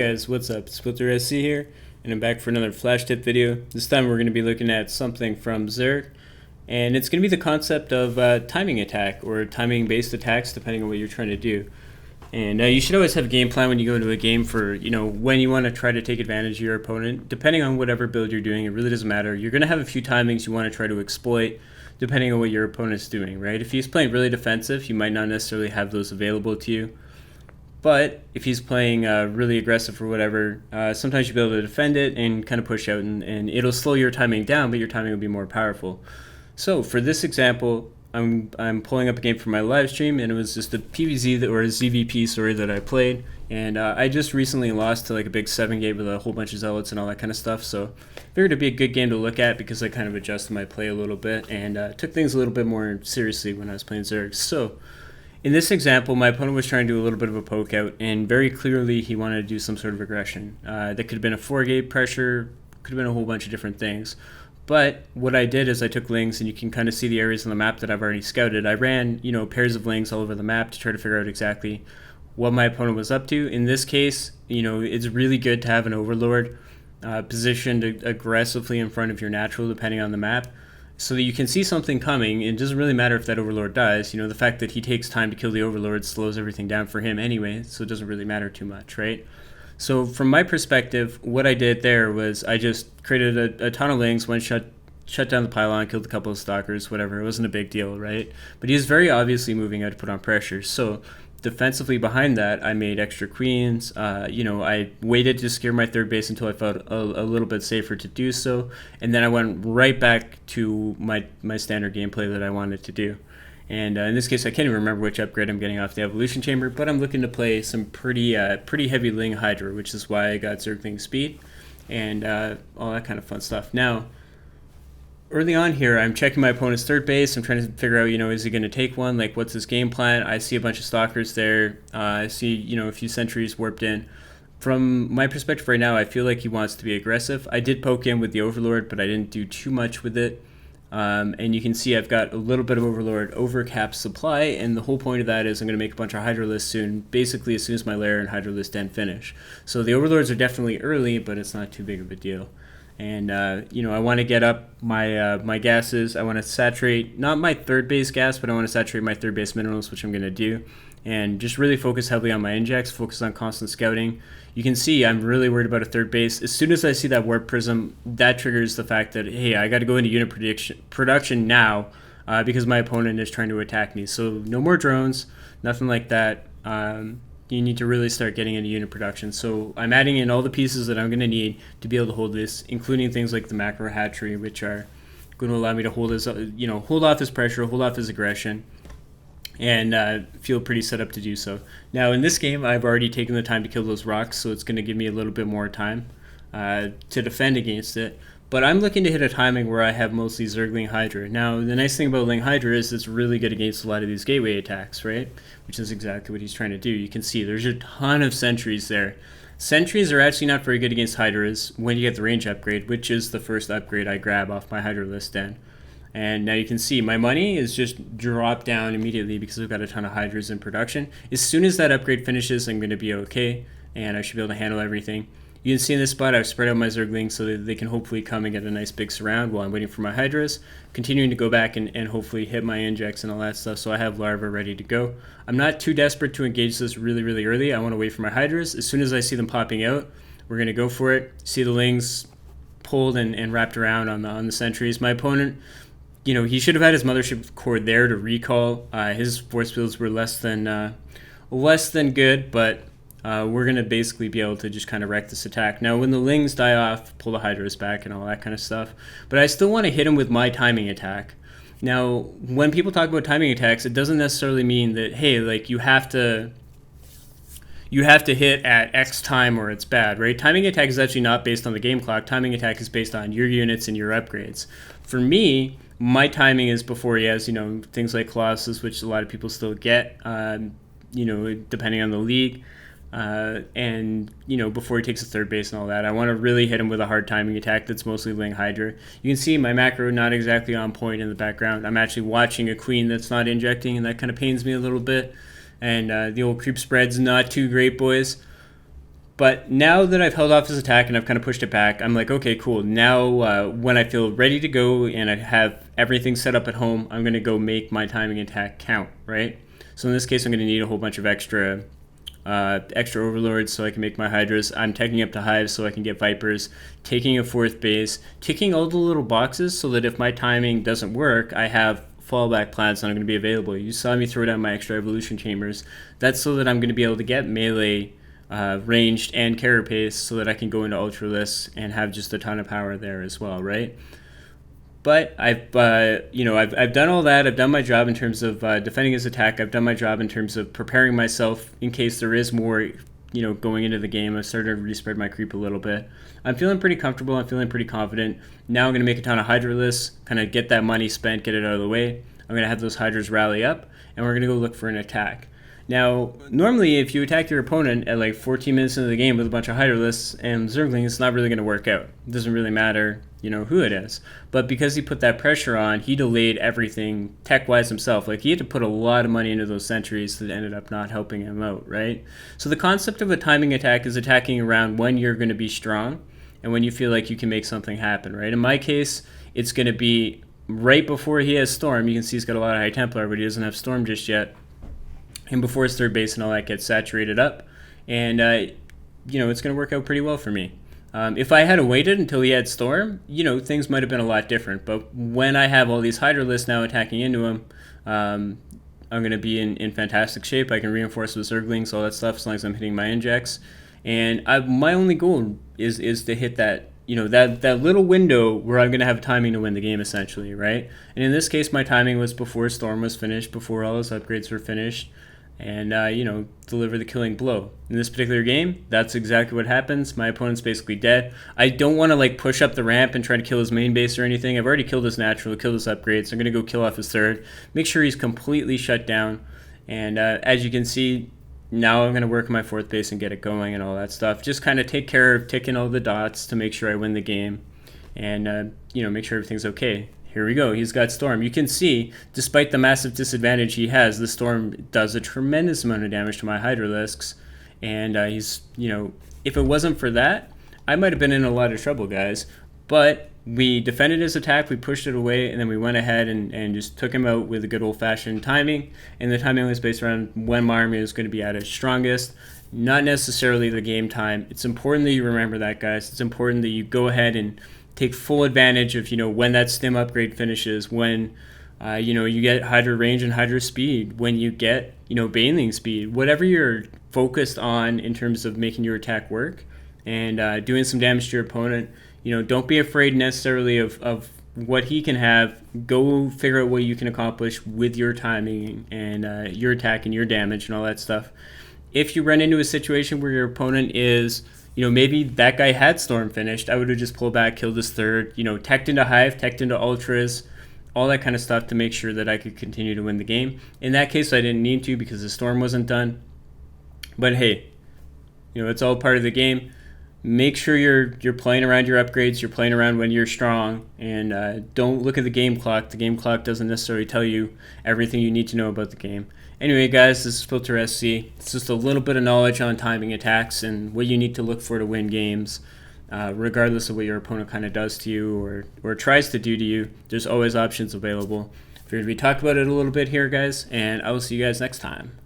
guys, what's up? It's filtersc here, and I'm back for another flash tip video. This time we're going to be looking at something from Zerg, and it's going to be the concept of timing attack, or timing based attacks, depending on what you're trying to do. And you should always have a game plan when you go into a game for, when you want to try to take advantage of your opponent. Depending on whatever build you're doing, it really doesn't matter. You're going to have a few timings you want to try to exploit, depending on what your opponent's doing, right? If he's playing really defensive, you might not necessarily have those available to you. But if he's playing really aggressive or whatever, sometimes you'll be able to defend it and kind of push out, and it'll slow your timing down, but your timing will be more powerful. So for this example, I'm pulling up a game from my live stream, and it was just a PvZ or a ZVP that I played, and I just recently lost to like a big 7 game with a whole bunch of zealots and all that kind of stuff. So I figured it'd be a good game to look at because I kind of adjusted my play a little bit and took things a little bit more seriously when I was playing Zerg. So in this example, my opponent was trying to do a little bit of a poke out, and very clearly he wanted to do some sort of aggression. That could have been a 4-gate pressure, could have been a whole bunch of different things. But what I did is I took lings, and you can kind of see the areas on the map that I've already scouted. I ran, pairs of lings all over the map to try to figure out exactly what my opponent was up to. In this case, it's really good to have an overlord positioned aggressively in front of your natural, depending on the map, so that you can see something coming. It doesn't really matter if that overlord dies. The fact that he takes time to kill the overlord slows everything down for him anyway, so it doesn't really matter too much, right? So from my perspective, what I did there was I just created a ton of lings, shut down the pylon, killed a couple of stalkers, whatever. It wasn't a big deal, right? But he was very obviously moving out to put on pressure. So defensively behind that, I made extra queens. I waited to secure my third base until I felt a little bit safer to do so, and then I went right back to my standard gameplay that I wanted to do. And in this case, I can't even remember which upgrade I'm getting off the evolution chamber, but I'm looking to play some pretty heavy ling hydra, which is why I got zergling speed and all that kind of fun stuff. Now, early on here, I'm checking my opponent's third base. I'm trying to figure out, is he going to take one? Like, what's his game plan? I see a bunch of stalkers there. I see, a few sentries warped in. From my perspective right now, I feel like he wants to be aggressive. I did poke in with the overlord, but I didn't do too much with it. And you can see I've got a little bit of overlord overcap supply, and the whole point of that is I'm going to make a bunch of hydralisks soon, basically as soon as my lair and hydralist den finish. So the overlords are definitely early, but it's not too big of a deal. And I want to get up my gases. I want to saturate, not my third base gas, but I want to saturate my third base minerals, which I'm going to do, and just really focus heavily on my injects, focus on constant scouting. You can see I'm really worried about a third base. As soon as I see that warp prism, that triggers the fact that, hey, I got to go into unit production now because my opponent is trying to attack me. So no more drones, nothing like that. You need to really start getting into unit production. So I'm adding in all the pieces that I'm going to need to be able to hold this, including things like the macro hatchery, which are going to allow me to hold his, hold off his pressure, hold off his aggression, and feel pretty set up to do so. Now in this game, I've already taken the time to kill those rocks, so it's going to give me a little bit more time to defend against it. But I'm looking to hit a timing where I have mostly Zergling Hydra. Now, the nice thing about Ling Hydra is it's really good against a lot of these gateway attacks, right? Which is exactly what he's trying to do. You can see there's a ton of sentries there. Sentries are actually not very good against Hydras when you get the range upgrade, which is the first upgrade I grab off my Hydra list den. And now you can see my money is just dropped down immediately because I've got a ton of Hydras in production. As soon as that upgrade finishes, I'm going to be okay, and I should be able to handle everything. You can see in this spot I've spread out my Zerglings so that they can hopefully come and get a nice big surround while I'm waiting for my Hydras, continuing to go back and hopefully hit my injects and all that stuff, so I have larvae ready to go. I'm not too desperate to engage this really early. I want to wait for my Hydras. As soon as I see them popping out, we're going to go for it. See the lings pulled and wrapped around on the sentries. My opponent, he should have had his mothership core there to recall. His force fields were less than good, but we're going to basically be able to just kind of wreck this attack. Now, when the lings die off, pull the Hydras back and all that kind of stuff. But I still want to hit him with my timing attack. Now, when people talk about timing attacks, it doesn't necessarily mean that, hey, like you have to hit at X time or it's bad, right? Timing attack is actually not based on the game clock. Timing attack is based on your units and your upgrades. For me, my timing is before he has, things like Colossus, which a lot of people still get, depending on the league. And before he takes a third base and all that, I want to really hit him with a hard timing attack that's mostly Ling Hydra. You can see my macro not exactly on point in the background. I'm actually watching a queen that's not injecting, and that kind of pains me a little bit. And the old creep spread's not too great, boys. But now that I've held off his attack and I've kind of pushed it back, I'm like, okay, cool. Now when I feel ready to go and I have everything set up at home, I'm going to go make my timing attack count, right? So in this case, I'm going to need a whole bunch of extra overlords so I can make my hydras. I'm taking up to hives so I can get vipers, taking a 4th base, ticking all the little boxes so that if my timing doesn't work, I have fallback plans that are going to be available. You saw me throw down my extra evolution chambers. That's so that I'm going to be able to get melee, ranged, and carapace so that I can go into ultralists and have just a ton of power there as well, right? But I've done all that. I've done my job in terms of defending his attack. I've done my job in terms of preparing myself in case there is more, going into the game. I've started to respread my creep a little bit. I'm feeling pretty comfortable. I'm feeling pretty confident. Now I'm going to make a ton of Hydra lists, kind of get that money spent, get it out of the way. I'm going to have those Hydras rally up, and we're going to go look for an attack. Now, normally, if you attack your opponent at like 14 minutes into the game with a bunch of Hydra lists and Zerglings, it's not really going to work out. It doesn't really matter, who it is. But because he put that pressure on, he delayed everything tech-wise himself. Like, he had to put a lot of money into those sentries that ended up not helping him out, right? So the concept of a timing attack is attacking around when you're going to be strong and when you feel like you can make something happen, right? In my case, it's going to be right before he has Storm. You can see he's got a lot of High Templar, but he doesn't have Storm just yet. And before his 3rd base and all that gets saturated up. And, it's going to work out pretty well for me. If I had waited until he had Storm, things might have been a lot different. But when I have all these Hydra lists now attacking into him, I'm going to be in fantastic shape. I can reinforce with Zerglings, all that stuff, as long as I'm hitting my injects. And my only goal is to hit that, that little window where I'm going to have timing to win the game, essentially, right? And in this case, my timing was before Storm was finished, before all his upgrades were finished. And, deliver the killing blow. In this particular game, that's exactly what happens. My opponent's basically dead. I don't want to, push up the ramp and try to kill his main base or anything. I've already killed his natural, killed his upgrades. So I'm going to go kill off his 3rd. Make sure he's completely shut down. And as you can see, now I'm going to work on my 4th base and get it going and all that stuff. Just kind of take care of ticking all the dots to make sure I win the game. And, make sure everything's okay. Here we go. He's got Storm. You can see, despite the massive disadvantage he has, the Storm does a tremendous amount of damage to my Hydralisks. And he's, if it wasn't for that, I might have been in a lot of trouble, guys. But we defended his attack, we pushed it away, and then we went ahead and just took him out with a good old-fashioned timing. And the timing was based around when my army was going to be at its strongest, not necessarily the game time. It's important that you remember that, guys. It's important that you go ahead and take full advantage of, when that stim upgrade finishes, when, you get Hydra range and Hydra speed, when you get, Baneling speed, whatever you're focused on in terms of making your attack work and doing some damage to your opponent. Don't be afraid necessarily of what he can have. Go figure out what you can accomplish with your timing and your attack and your damage and all that stuff. If you run into a situation where your opponent is, maybe that guy had Storm finished, I would have just pulled back, killed his 3rd, teched into Hive, teched into Ultras, all that kind of stuff to make sure that I could continue to win the game. In that case, I didn't need to because the Storm wasn't done. But hey, it's all part of the game. Make sure you're playing around your upgrades, you're playing around when you're strong, and don't look at the game clock. The game clock doesn't necessarily tell you everything you need to know about the game. Anyway, guys, this is filtersc. It's just a little bit of knowledge on timing attacks and what you need to look for to win games. Regardless of what your opponent kind of does to you or tries to do to you, there's always options available. Figured we talked about it a little bit here, guys, and I will see you guys next time.